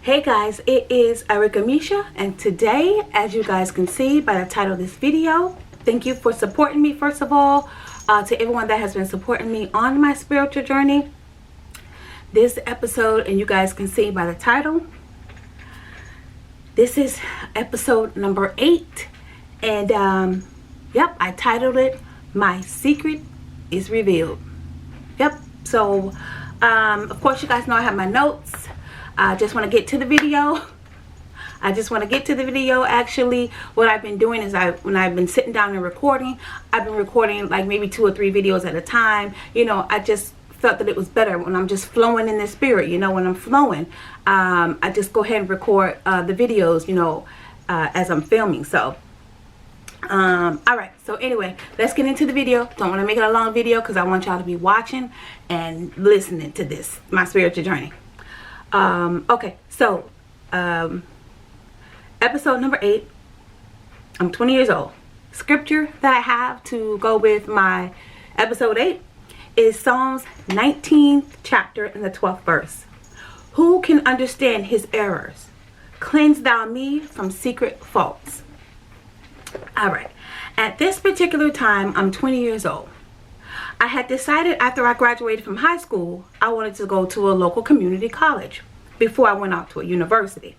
Hey guys, it is Erica Misha, and today, as you guys can see by the title of this video, thank you for supporting me first of all. To everyone that has been supporting me on my spiritual journey, this episode, and you guys can see by the title, this is episode number 8, and yep, I titled it My Secret is Revealed. Yep, so of course you guys know I have my notes. I just want to get to the video. Actually, what I've been doing is when I've been sitting down and recording, I've been recording like maybe 2 or 3 videos at a time. You know, I just felt that it was better when I'm just flowing in the spirit. You know, when I'm flowing, I just go ahead and record the videos, you know, as I'm filming. So all right, so anyway, let's get into the video. Don't want to make it a long video because I want y'all to be watching and listening to this, my spiritual journey. Okay, so episode number 8. I'm 20 years old. Scripture that I have to go with my episode 8 is Psalms 19th chapter and the 12th verse. Who can understand his errors? Cleanse thou me from secret faults. All right, at this particular time, I'm 20 years old. I had decided after I graduated from high school, I wanted to go to a local community college before I went out to a university.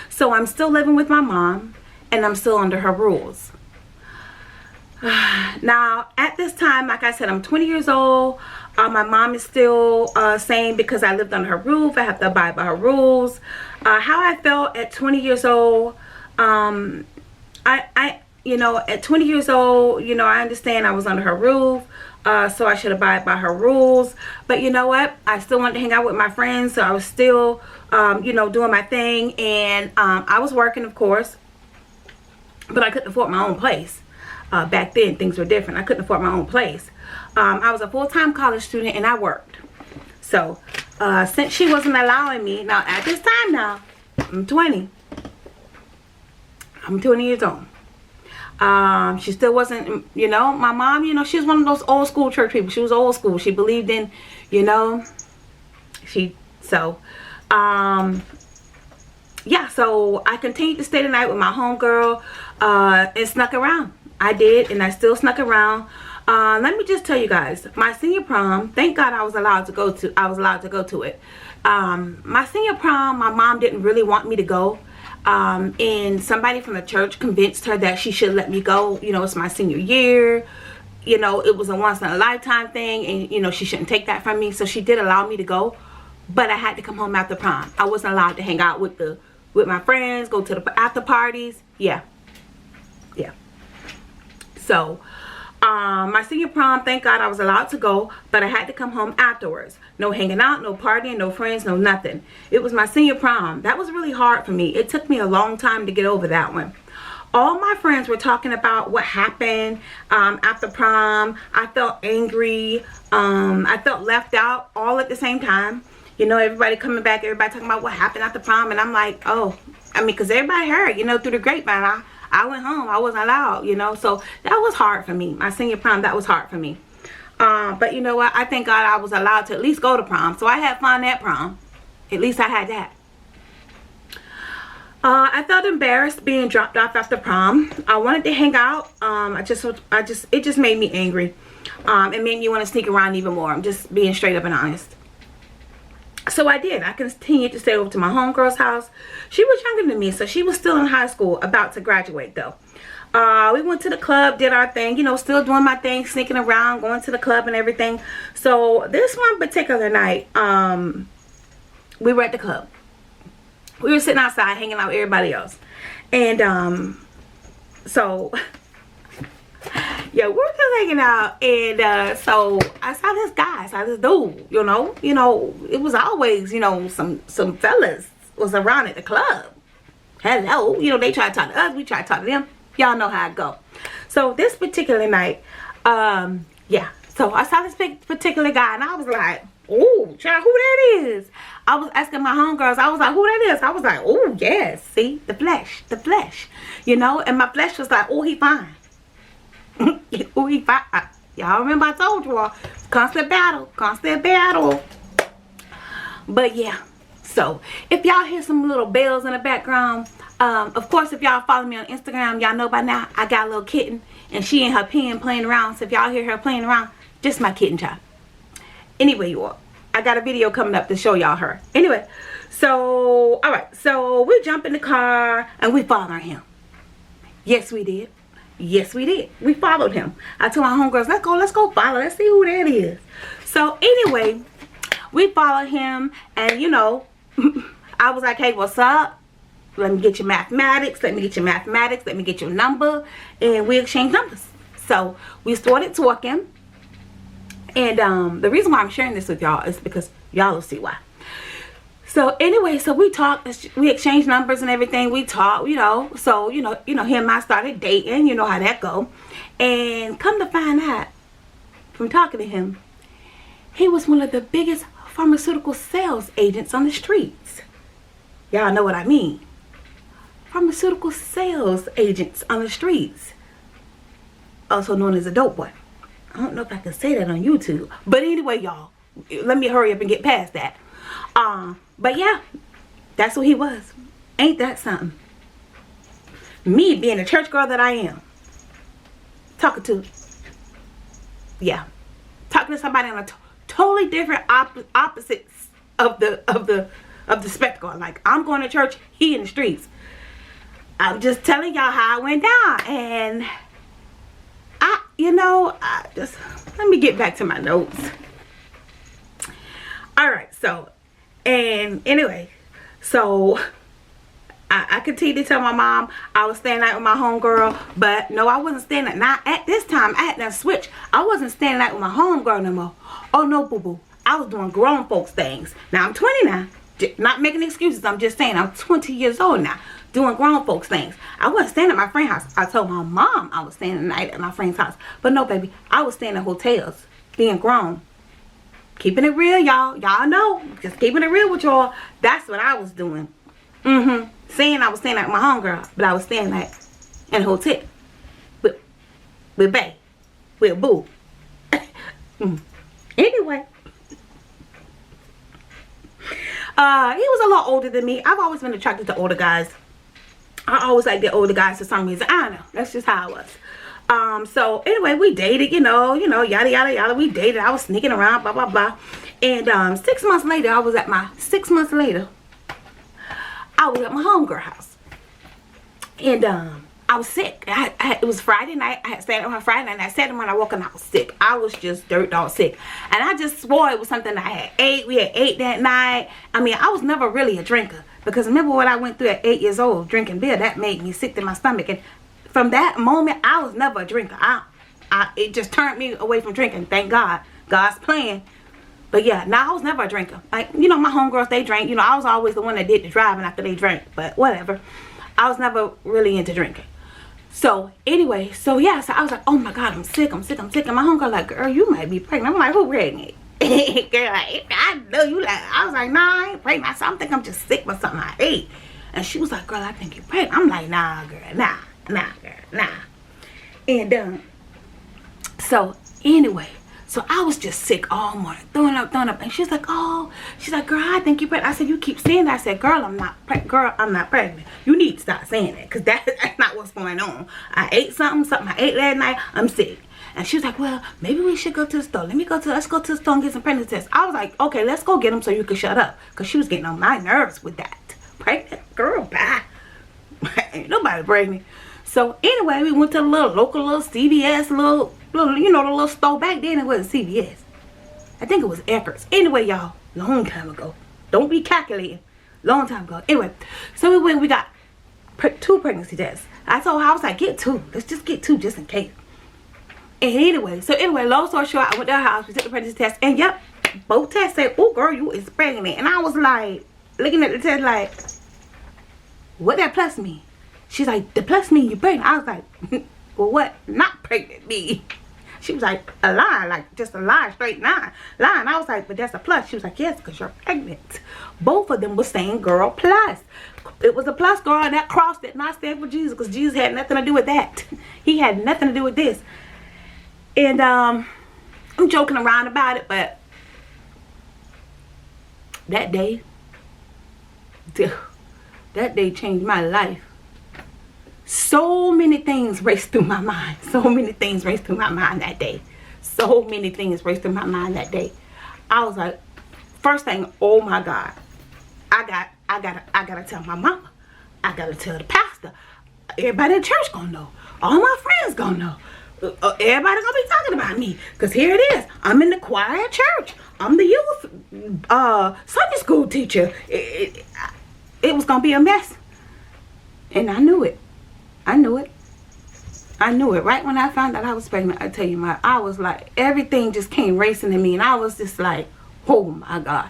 So I'm still living with my mom, and I'm still under her rules. Now, at this time, like I said, I'm 20 years old. My mom is still saying because I lived under her roof, I have to abide by her rules. How I felt at 20 years old, you know, at 20 years old, you know, I understand I was under her roof, so I should abide by her rules. But you know what? I still wanted to hang out with my friends, so I was still, you know, doing my thing. And I was working, of course, but I couldn't afford my own place. Back then, things were different. I couldn't afford my own place. I was a full-time college student, and I worked. So since she wasn't allowing me, now at this time now, I'm 20. I'm 20 years old. She still wasn't, you know, my mom, you know, she was one of those old school church people. She was old school. She believed in, you know, yeah, so I continued to stay the night with my homegirl, and snuck around. I did, and I still snuck around. Let me just tell you guys, my senior prom, thank God I was allowed to go to it. My senior prom, my mom didn't really want me to go. And somebody from the church convinced her that she should let me go. You know, it's my senior year. You know, it was a once in a lifetime thing, and you know, she shouldn't take that from me. So she did allow me to go, but I had to come home after prom. I wasn't allowed to hang out with my friends, go to the after parties. Yeah. So my senior prom, thank God I was allowed to go, but I had to come home afterwards. No hanging out, no partying, no friends, no nothing. It was my senior prom. That was really hard for me. It took me a long time to get over that one. All my friends were talking about what happened after prom. I felt angry. I felt left out all at the same time. You know, everybody coming back, everybody talking about what happened after prom, and I'm like, oh, I mean, because everybody heard, you know, through the grapevine. I went home. I wasn't allowed, you know. So that was hard for me. My senior prom, that was hard for me. But you know what? I thank God I was allowed to at least go to prom. So I had fun at prom. At least I had that. I felt embarrassed being dropped off after prom. I wanted to hang out. It just made me angry. It made me want to sneak around even more. I'm just being straight up and honest. So I did. I continued to stay over to my homegirl's house. She was younger than me, so she was still in high school, about to graduate though. We went to the club, did our thing, you know, still doing my thing, sneaking around, going to the club and everything. So this one particular night, we were at the club. We were sitting outside hanging out with everybody else. And so yeah, we were just hanging out, and so I saw this guy, this dude, you know, it was always, you know, some fellas was around at the club. Hello, you know, they try to talk to us, we try to talk to them. Y'all know how it go. So this particular night, yeah, so I saw this particular guy, and I was like, oh, child, who that is? I was asking my homegirls, I was like, who that is? I was like, oh, yes, see, the flesh, you know, and my flesh was like, oh, he fine. Oh, he fine. Y'all remember I told you all, constant battle. But yeah, So if y'all hear some little bells in the background, of course, if y'all follow me on Instagram, y'all know by now I got a little kitten, and she and her pen playing around. So if y'all hear her playing around, just my kitten child. Anyway, you all, I got a video coming up to show y'all her. Anyway, so all right, so we jump in the car and we follow him. Yes, we did. Yes, we did. We followed him. I told my homegirls, let's go follow. Let's see who that is. So anyway, we followed him, and you know, I was like, hey, what's up? Let me get your mathematics. Let me get your mathematics. Let me get your number. And we exchanged numbers. So we started talking. And the reason why I'm sharing this with y'all is because y'all will see why. So anyway, so we talked, we exchanged numbers and everything. We talked, you know. So, you know, him and I started dating. You know how that go. And come to find out, from talking to him, he was one of the biggest pharmaceutical sales agents on the streets. Y'all know what I mean. Pharmaceutical sales agents on the streets. Also known as a dope boy. I don't know if I can say that on YouTube. But anyway, y'all, let me hurry up and get past that. But yeah, that's what he was. Ain't that something? Me being a church girl that I am. Talking to somebody on a totally different opposites of the spectacle. Like, I'm going to church, he in the streets. I'm just telling y'all how I went down. And let me get back to my notes. Alright, so, and anyway, so I continued to tell my mom I was staying out with my homegirl, but no, I wasn't staying out. Not at this time. I had to switch. I wasn't staying out with my homegirl no more. Oh no, boo boo. I was doing grown folks things. Now I'm 20 now. Not making excuses. I'm just saying I'm 20 years old now. Doing grown folks things. I wasn't staying at my friend's house. I told my mom I was staying the night at my friend's house. But no, baby. I was staying in hotels. Being grown. Keeping it real, y'all. Y'all know. Just keeping it real with y'all. That's what I was doing. Saying I was staying at my homegirl, but I was staying at in a hotel with bae, with boo. Anyway, he was a lot older than me. I've always been attracted to older guys. I always like the older guys for some reason. I don't know. That's just how it was. So anyway, we dated. You know, yada yada yada. We dated. I was sneaking around, blah blah blah. And 6 months later, I was at my homegirl house, and I was sick. It was Friday night. I had stayed at her Friday night, and I Saturday when I woke up, I was sick. I was just dirt dog sick, and I just swore it was something I had ate. We had ate that night. I mean, I was never really a drinker, because remember what I went through at 8 years old, drinking beer. That made me sick to my stomach, and from that moment, I was never a drinker. It just turned me away from drinking. Thank God. God's plan. But yeah, now I was never a drinker. Like, you know, my homegirls, they drank. You know, I was always the one that did the driving after they drank. But whatever. I was never really into drinking. So, anyway, so yeah, so I was like, oh my God, I'm sick. And my homegirl like, girl, you might be pregnant. I'm like, who pregnant? Girl, I know you like, I was like, nah, I ain't pregnant. I think I'm just sick with something I ate. And she was like, girl, I think you're pregnant. I'm like, nah, girl, nah, girl, nah. And, so, anyway. So I was just sick all morning, throwing up. And she's like, girl, I think you're pregnant. I said, you keep saying that. I said, girl, I'm not pregnant. You need to stop saying that, because that's not what's going on. I ate something I ate last night. I'm sick. And she was like, well, maybe we should go to the store. Let's go to the store and get some pregnancy tests. I was like, okay, let's go get them so you can shut up. Because she was getting on my nerves with that. Pregnant? Girl, bye. Ain't nobody pregnant. So anyway, we went to the local CVS, you know, the little store. Back then it wasn't CVS. I think it was Eckerd's. Anyway, y'all, long time ago. Don't be calculating. Long time ago. Anyway, so we went, we got 2 pregnancy tests. I told her, I was like, get 2. Let's just get 2 just in case. And anyway, long story short, I went to her house, we took the pregnancy test, and yep, both tests said, oh girl, you is pregnant. And I was like, looking at the test like, what that plus mean? She's like, the plus mean you pregnant. I was like, well, what not pregnant mean? She was like, a line, like just a line, straight line. I was like, but that's a plus. She was like, yes, because you're pregnant. Both of them were saying girl plus. It was a plus, girl, and that cross did not stand for Jesus, because Jesus had nothing to do with that. He had nothing to do with this. And I'm joking around about it, but that day, That day changed my life. So many things raced through my mind. So many things raced through my mind that day. So many things raced through my mind that day. I was like, first thing, oh my God. I gotta tell my mama. I gotta tell the pastor. Everybody in church gonna know. All my friends gonna know. Everybody gonna be talking about me. Because here it is. I'm in the choir at church. I'm the youth Sunday school teacher. It was gonna be a mess. And I knew it. I knew it. I knew it. Right when I found out I was pregnant, I tell you, I was like, everything just came racing to me. And I was just like, oh my God.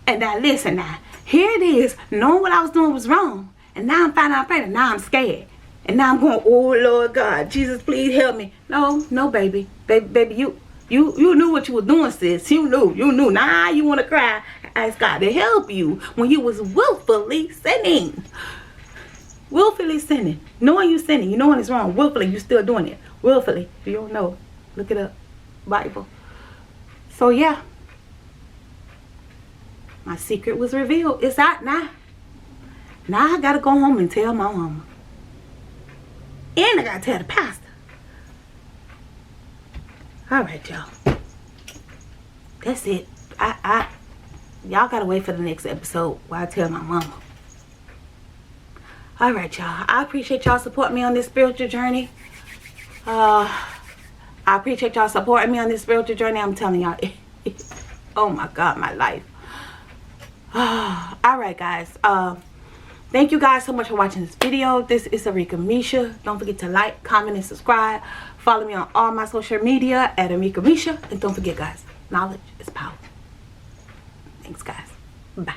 And now listen now. Here it is. Knowing what I was doing was wrong. And now I'm finding out I'm pregnant. Now I'm scared. And now I'm going, oh Lord God, Jesus, please help me. No, baby. Baby, you knew what you were doing, sis. You knew. Now you want to cry. Ask God to help you when you was willfully sinning. Willfully sinning. Knowing you sinning. You knowing it's wrong. Willfully, you still doing it. Willfully. If you don't know, look it up. Bible. So yeah. My secret was revealed. It's out now. Now I gotta go home and tell my mama. And I gotta tell the pastor. Alright, y'all. That's it. Y'all gotta wait for the next episode where I tell my mama. Alright, y'all. I appreciate y'all supporting me on this spiritual journey. I appreciate y'all supporting me on this spiritual journey. I'm telling y'all. Oh my God, my life. Alright, guys. Thank you guys so much for watching this video. This is Arika Misha. Don't forget to like, comment, and subscribe. Follow me on all my social media at Arika Misha. And don't forget, guys, knowledge is power. Thanks, guys. Bye.